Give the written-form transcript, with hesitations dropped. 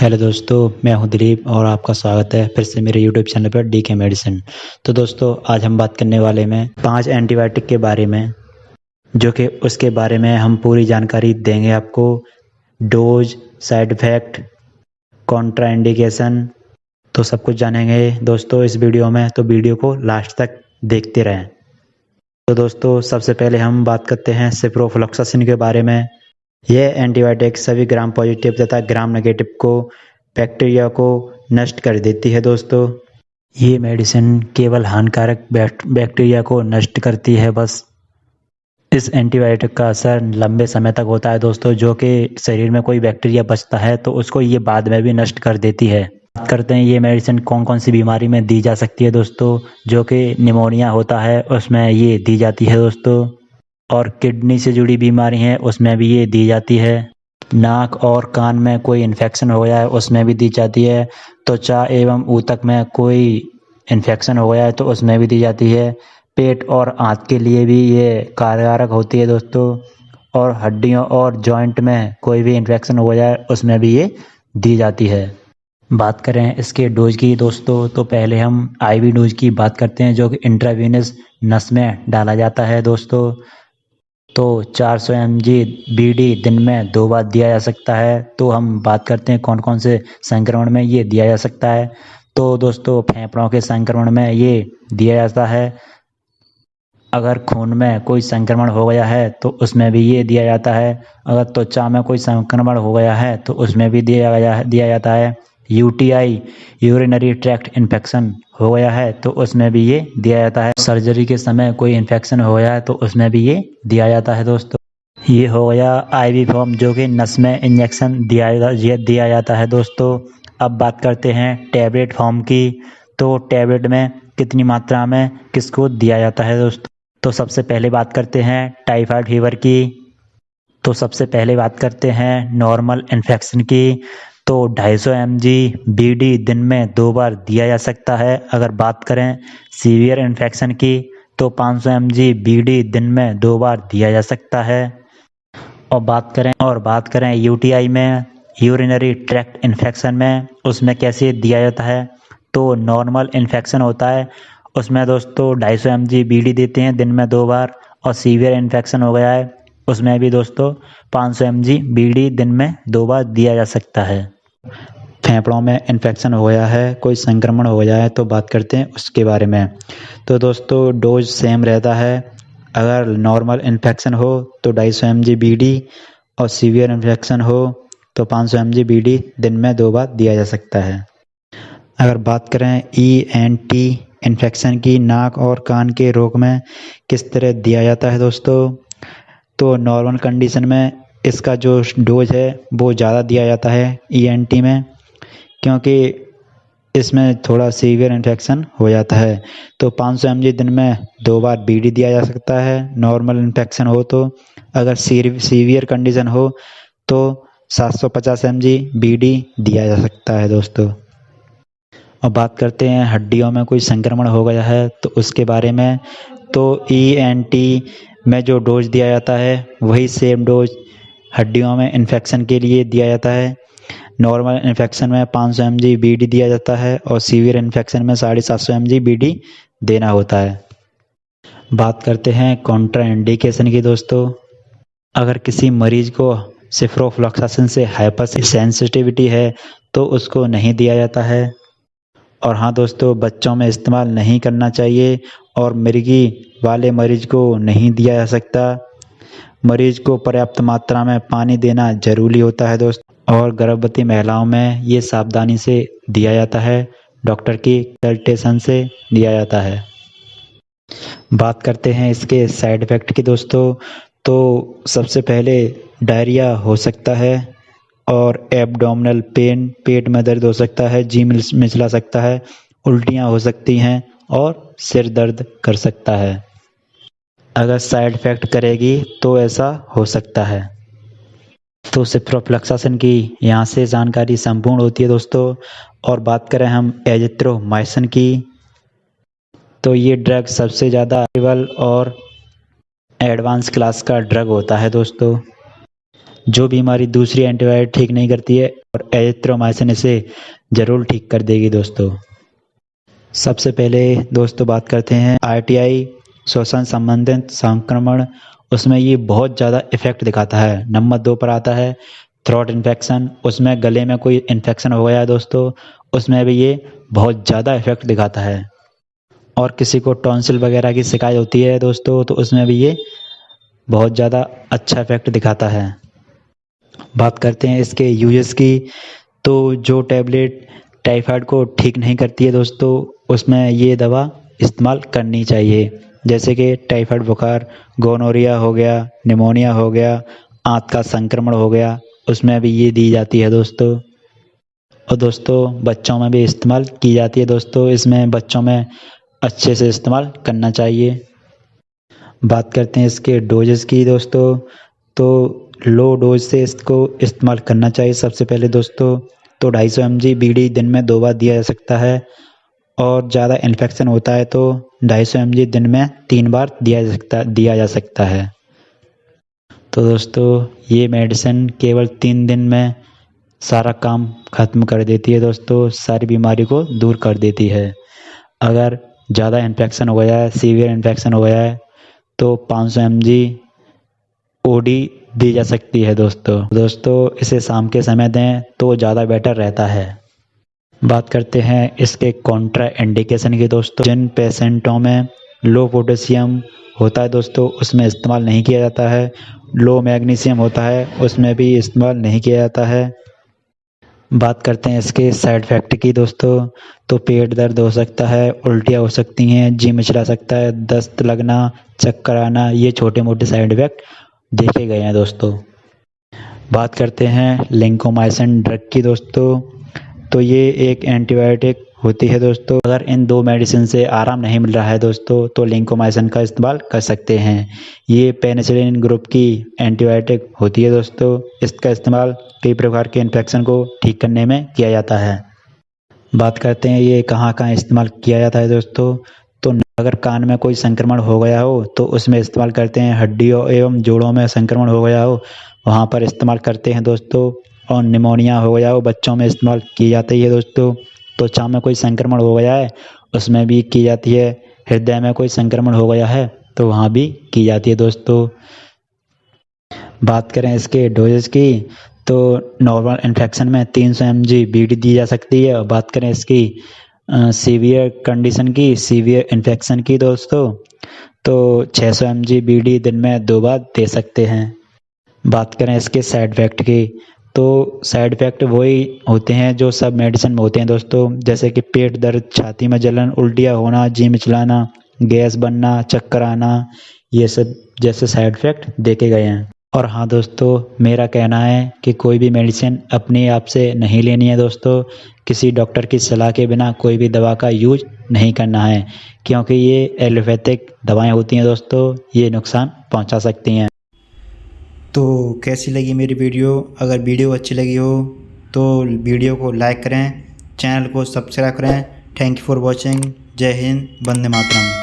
Hello दोस्तों, मैं हूं दिलीप और आपका स्वागत है फिर से मेरे यूट्यूब चैनल पर डीके मेडिसिन। तो दोस्तों, आज हम बात करने वाले में 5 एंटीबायोटिक के बारे में, जो कि उसके बारे में हम पूरी जानकारी देंगे आपको। डोज, साइड इफ़ेक्ट, कॉन्ट्राइंडिकेशन, तो सब कुछ जानेंगे दोस्तों इस वीडियो में, तो वीडियो को लास्ट तक देखते रहें। तो दोस्तों, सबसे पहले हम बात करते हैं सिप्रोफ्लॉक्सासिन के बारे में। यह एंटीबायोटिक सभी ग्राम पॉजिटिव तथा ग्राम नेगेटिव को बैक्टीरिया को नष्ट कर देती है दोस्तों। ये मेडिसिन केवल हानिकारक बैक्टीरिया को नष्ट करती है बस। इस एंटीबायोटिक का असर लंबे समय तक होता है दोस्तों, जो कि शरीर में कोई बैक्टीरिया बचता है तो उसको ये बाद में भी नष्ट कर देती है। बात करते हैं ये मेडिसिन कौन कौन सी बीमारी में दी जा सकती है दोस्तों। जो कि निमोनिया होता है उसमें ये दी जाती है दोस्तों, और किडनी से जुड़ी बीमारी है उसमें भी ये दी जाती है। नाक और कान में कोई इन्फेक्शन हो गया है उसमें भी दी जाती है। त्वचा एवं ऊतक में कोई इन्फेक्शन हो गया है तो उसमें भी दी जाती है। पेट और आंत के लिए भी ये कारगर होती है दोस्तों। और हड्डियों और जॉइंट में कोई भी इन्फेक्शन हो गया है उसमें भी ये दी जाती है। बात करें इसके डोज की दोस्तों, तो पहले हम आईवी डोज की बात करते हैं, जो कि इंट्रावेनस नस में डाला जाता है दोस्तों। तो 400 mg बीडी दिन में 2 बार दिया जा सकता है। तो हम बात करते हैं कौन कौन से संक्रमण में ये दिया जा सकता है। तो दोस्तों, फेफड़ों के संक्रमण में ये दिया जाता है। अगर खून में कोई संक्रमण हो गया है तो उसमें भी ये दिया जाता है। अगर त्वचा में कोई संक्रमण हो गया है तो उसमें भी दिया जाता है। यूटीआई, यूरिनरी ट्रैक्ट इन्फेक्शन हो गया है तो उसमें भी ये दिया जाता है। सर्जरी के समय कोई इन्फेक्शन हो गया है तो उसमें भी ये दिया जाता है दोस्तों। ये हो गया आईवी फॉर्म, जो कि नस में इंजेक्शन दिया जाता है दोस्तों। अब बात करते हैं टैबलेट फॉर्म की। तो टैबलेट में कितनी मात्रा में किसको दिया जाता है दोस्तों। तो सबसे पहले बात करते हैं टाइफाइड फीवर की। तो सबसे पहले बात करते हैं नॉर्मल इन्फेक्शन की। तो 250 mg बीडी दिन में 2 बार दिया जा सकता है। अगर बात करें सीवियर इन्फेक्शन की तो 500 mg बीडी दिन में 2 बार दिया जा सकता है। और बात करें यूटीआई में, यूरिनरी ट्रैक्ट इन्फेक्शन में, उसमें कैसे दिया जाता है। तो नॉर्मल इन्फेक्शन होता है उसमें दोस्तों 250 mg बीडी देते हैं दिन में 2 बार। और सीवियर इन्फेक्शन हो गया है उसमें भी दोस्तों 500 mg बीडी दिन में 2 बार दिया जा सकता है। फेफड़ों में इन्फेक्शन हो गया है, कोई संक्रमण हो गया है, तो बात करते हैं उसके बारे में। तो दोस्तों, डोज सेम रहता है। अगर नॉर्मल इन्फेक्शन हो तो 250 mg बीडी, और सीवियर इन्फेक्शन हो तो 500 mg बीडी दिन में 2 बार दिया जा सकता है। अगर बात करें ENT इन्फेक्शन की, नाक और कान के रोग में किस तरह दिया जाता है दोस्तों। तो नॉर्मल कंडीशन में इसका जो डोज है वो ज़्यादा दिया जाता है ENT में, क्योंकि इसमें थोड़ा सीवियर इन्फेक्शन हो जाता है। तो 500 mg दिन में 2 बार बीडी दिया जा सकता है नॉर्मल इन्फेक्शन हो तो। अगर सीवियर कंडीशन हो तो 750 mg बीडी दिया जा सकता है दोस्तों। और बात करते हैं हड्डियों में कोई संक्रमण हो गया है तो उसके बारे में। तो ENT में जो डोज दिया जाता है वही सेम डोज हड्डियों में इन्फेक्शन के लिए दिया जाता है। नॉर्मल इन्फेक्शन में 500 mg बीडी दिया जाता है, और सीवियर इन्फेक्शन में 750 mg बीडी देना होता है। बात करते हैं कॉन्ट्राइंडिकेशन की दोस्तों। अगर किसी मरीज को सिप्रोफ्लॉक्सासिन से हाइपर सेंसिटिविटी है तो उसको नहीं दिया जाता है। और हाँ दोस्तों, बच्चों में इस्तेमाल नहीं करना चाहिए, और मिर्गी वाले मरीज को नहीं दिया जा सकता। मरीज को पर्याप्त मात्रा में पानी देना जरूरी होता है दोस्तों। और गर्भवती महिलाओं में ये सावधानी से दिया जाता है, डॉक्टर की कंसल्टेशन से दिया जाता है। बात करते हैं इसके साइड इफ़ेक्ट की दोस्तों। तो सबसे पहले डायरिया हो सकता है, और एब्डोमिनल पेन, पेट में दर्द हो सकता है, जी मिचला सकता है, उल्टियाँ हो सकती हैं, और सिर दर्द कर सकता है। अगर साइड इफ़ेक्ट करेगी तो ऐसा हो सकता है। तो सिप्रोफ्लॉक्सासिन की यहाँ से जानकारी संपूर्ण होती है दोस्तों। और बात करें हम एजिथ्रोमाइसिन की, तो ये ड्रग सबसे ज़्यादा अवेलेबल और एडवांस क्लास का ड्रग होता है दोस्तों। जो बीमारी दूसरी एंटीबायोटिक ठीक नहीं करती है, और एजिथ्रोमाइसिन इसे ज़रूर ठीक कर देगी दोस्तों। सबसे पहले दोस्तों बात करते हैं आरटीआई श्वसन संबंधित संक्रमण, उसमें ये बहुत ज़्यादा इफेक्ट दिखाता है। नंबर 2 पर आता है थ्रोट इन्फेक्शन, उसमें गले में कोई इन्फेक्शन हो गया है दोस्तों, उसमें भी ये बहुत ज़्यादा इफेक्ट दिखाता है। और किसी को टॉन्सिल वगैरह की शिकायत होती है दोस्तों, तो उसमें भी ये बहुत ज़्यादा अच्छा इफेक्ट दिखाता है। बात करते हैं इसके यूजेस की, तो जो टैबलेट टाइफाइड को ठीक नहीं करती है दोस्तों, उसमें ये दवा इस्तेमाल करनी चाहिए। जैसे कि टाइफाइड बुखार, गोनोरिया हो गया, निमोनिया हो गया, आंत का संक्रमण हो गया, उसमें भी ये दी जाती है दोस्तों। और दोस्तों बच्चों में भी इस्तेमाल की जाती है दोस्तों, इसमें बच्चों में अच्छे से इस्तेमाल करना चाहिए। बात करते हैं इसके डोजेस की दोस्तों, तो लो डोज से इसको इस्तेमाल करना चाहिए। सबसे पहले दोस्तों तो 250 mg बीडी दिन में 2 बार दिया जा सकता है, और ज़्यादा इन्फेक्शन होता है तो 250 mg दिन में 3 बार दिया जा सकता है। तो दोस्तों ये मेडिसिन केवल 3 दिन में सारा काम ख़त्म कर देती है दोस्तों, सारी बीमारी को दूर कर देती है। अगर ज़्यादा इन्फेक्शन हो गया है, सीवियर इन्फेक्शन हो गया है, तो 500 mg ओडी दी जा सकती है दोस्तों इसे शाम के समय दें तो ज़्यादा बेटर रहता है। बात करते हैं इसके कॉन्ट्रा इंडिकेशन की दोस्तों, जिन पेशेंटों में लो पोटेशियम होता है दोस्तों उसमें इस्तेमाल नहीं किया जाता है, लो मैग्नीशियम होता है उसमें भी इस्तेमाल नहीं किया जाता है। बात करते हैं इसके साइड इफ़ेक्ट की दोस्तों, तो पेट दर्द हो सकता है, उल्टियाँ हो सकती हैं, जी मिचला सकता है, दस्त लगना, चक्कर आना, ये छोटे मोटे साइड इफ़ेक्ट देखे गए हैं दोस्तों। बात करते हैं लिंकोमाइसिन ड्रग की दोस्तों, तो ये एक एंटीबायोटिक होती है दोस्तों। अगर इन 2 मेडिसिन से आराम नहीं मिल रहा है दोस्तों तो लिंकोमाइसिन का इस्तेमाल कर सकते हैं। ये पेनिसिलिन ग्रुप की एंटीबायोटिक होती है दोस्तों, इसका इस्तेमाल कई प्रकार के इन्फेक्शन को ठीक करने में किया जाता है। बात करते हैं ये कहाँ कहाँ इस्तेमाल किया जाता है दोस्तों, तो अगर कान में कोई संक्रमण हो गया हो तो उसमें इस्तेमाल करते हैं, हड्डियों एवं जोड़ों में संक्रमण हो गया हो वहाँ पर इस्तेमाल करते हैं दोस्तों, और निमोनिया हो गया हो बच्चों में इस्तेमाल की जाती है दोस्तों। त्वचा में कोई संक्रमण हो गया है उसमें भी की जाती है, हृदय में कोई संक्रमण हो गया है तो वहाँ भी की जाती है दोस्तों। बात करें इसके डोजेज की, तो नॉर्मल इन्फेक्शन में 300 mg बीडी दी जा सकती है, और बात करें इसकी सीवियर कंडीशन की, सीवियर इन्फेक्शन की दोस्तों, तो 600 mg बीडी दिन में 2 बार दे सकते हैं। बात करें इसके साइड इफ़ेक्ट की, तो साइड इफ़ेक्ट वही होते हैं जो सब मेडिसिन में होते हैं दोस्तों, जैसे कि पेट दर्द, छाती में जलन, उल्टियाँ होना, जी मिचलाना, गैस बनना, चक्कर आना, ये सब जैसे साइड इफ़ेक्ट देखे गए हैं। और हाँ दोस्तों मेरा कहना है कि कोई भी मेडिसिन अपने आप से नहीं लेनी है दोस्तों, किसी डॉक्टर की सलाह के बिना कोई भी दवा का यूज नहीं करना है, क्योंकि ये एलोपैथिक दवाएं होती हैं दोस्तों, ये नुकसान पहुंचा सकती हैं। तो कैसी लगी मेरी वीडियो? अगर वीडियो अच्छी लगी हो तो वीडियो को लाइक करें, चैनल को सब्सक्राइब करें। Thank you for watching. जय हिंद, वंदे मातरम।